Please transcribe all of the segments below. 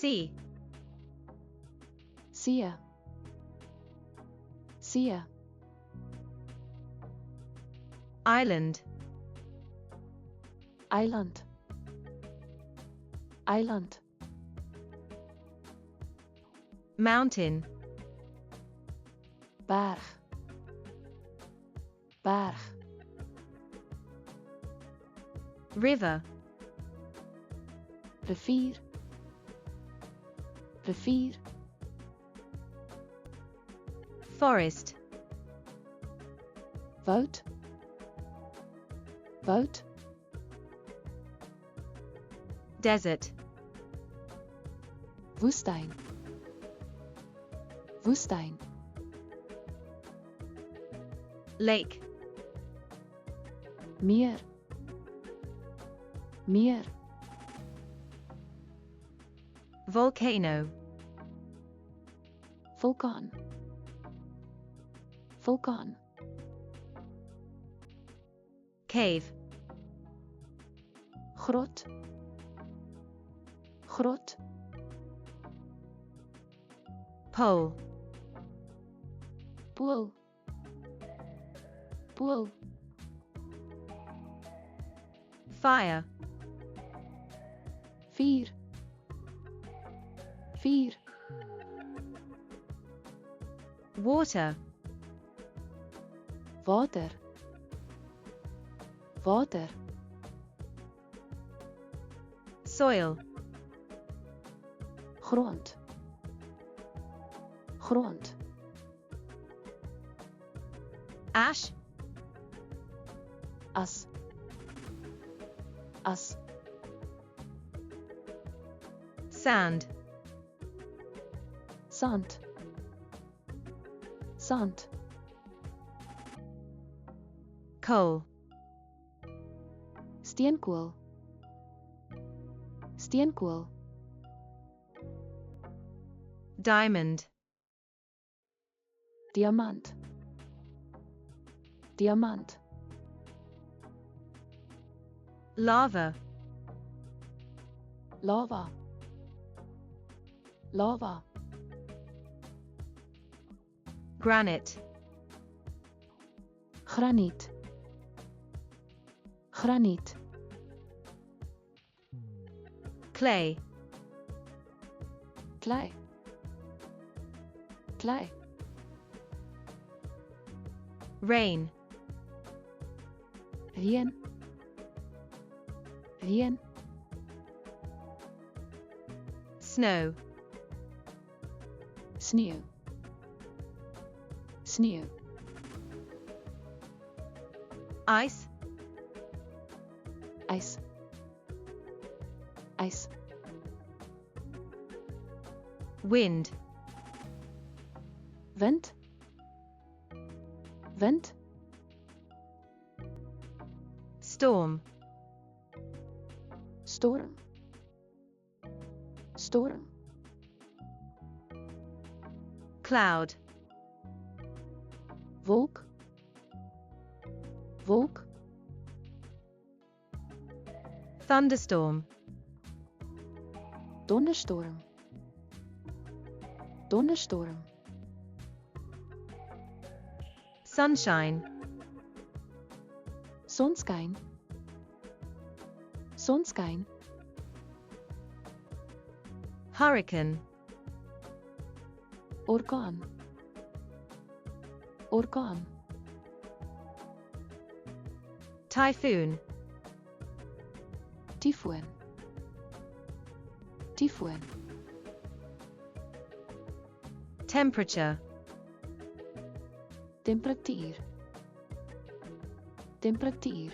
Sea. See. See. Island. Eiland. Eiland. Mountain. Berg. Berg. River. Rivier. Rivier. Forest. Woud. Woud. Desert. Woestijn. Woestijn. Lake. Meer. Meer. Volcano. Vulkaan. Vulkaan. Cave. Grot. Grot. Pole. Pool. Pool. Fire. Vuur. Vuur. Water. Water. Water. Soil. Grond. Grond. Ash. As. As. Sand. Zand. Zand. Coal. Steenkool. Steenkool. Diamond. Diamant. Diamant. Lava. Lava. Lava. Granite. Graniet. Graniet. Clay. Klei. Klei. Rain. Reën. Reën. Snow. Sneeuw. Sneeuw. Ice. Ijs. Ijs. Wind. Wind. Wind. Storm. Storm. Storm. Cloud. Wolk. Wolk. Thunderstorm. Donderstorm. Donderstorm. Sunshine. Zonskijn. Zonskijn. Hurricane. Orkaan. Orkaan. Typhoon. Tyfoon. Tyfoon. Temperature. Temperatuur. Temperatuur.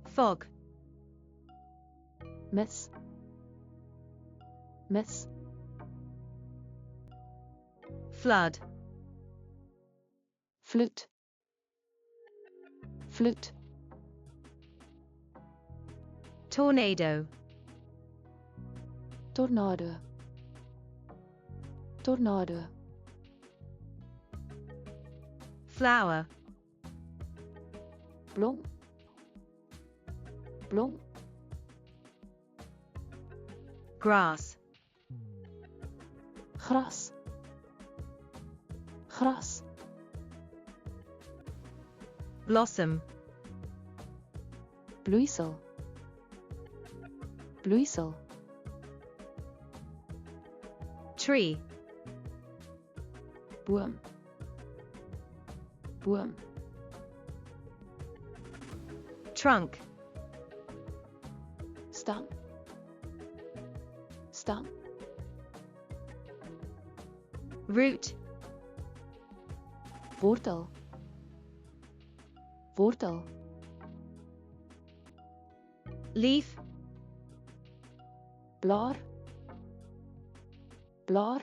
Fog. Mes. Mes. Flood. Flut. Flut. Tornado. Tornado. Tornado. Flower. Blom. Blom. Grass. Gras. Gras. Blossom. Bloeisel. Bloeisel. Tree. Boom. Boom. Trunk. Stam. Stam. Root. Wortel. Wortel. Leaf. Blaar. Blaar.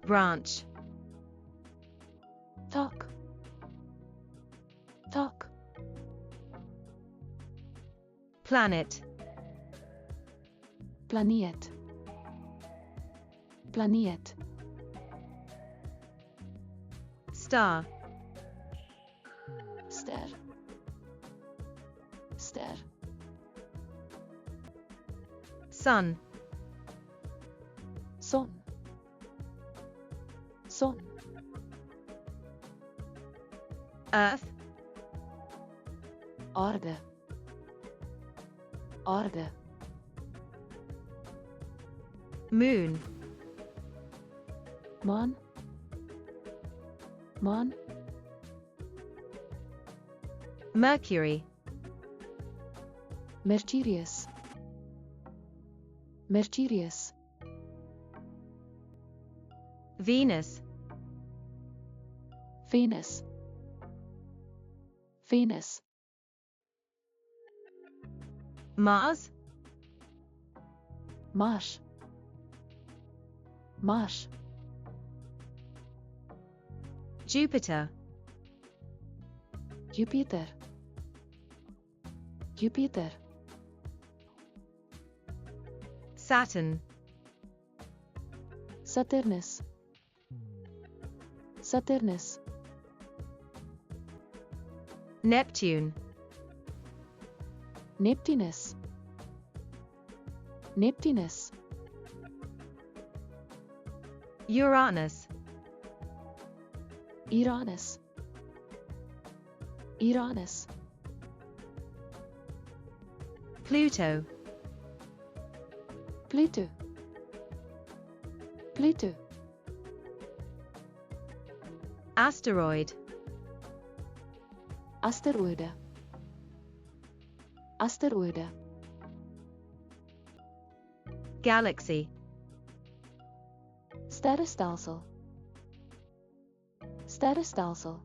Branch. Tak. Tak. Planet. Planeet. Planeet. Star. Ster. Ster. Sun. Zon. Zon. Earth. Aarde. Aarde. Moon. Maan. Maan. Mercury. Mercurius. Mercurius. Venus. Venus. Venus. Mars. Mars. Mars. Jupiter. Jupiter. Jupiter. Saturn. Saturnus. Saturnus. Neptune. Neptunus. Neptunus. Uranus. Uranus. Uranus. Pluto. Pluto. Pluto. Asteroid. Asteroïde. Asteroïde. Galaxy. Sterrenstelsel. Sterrenstelsel.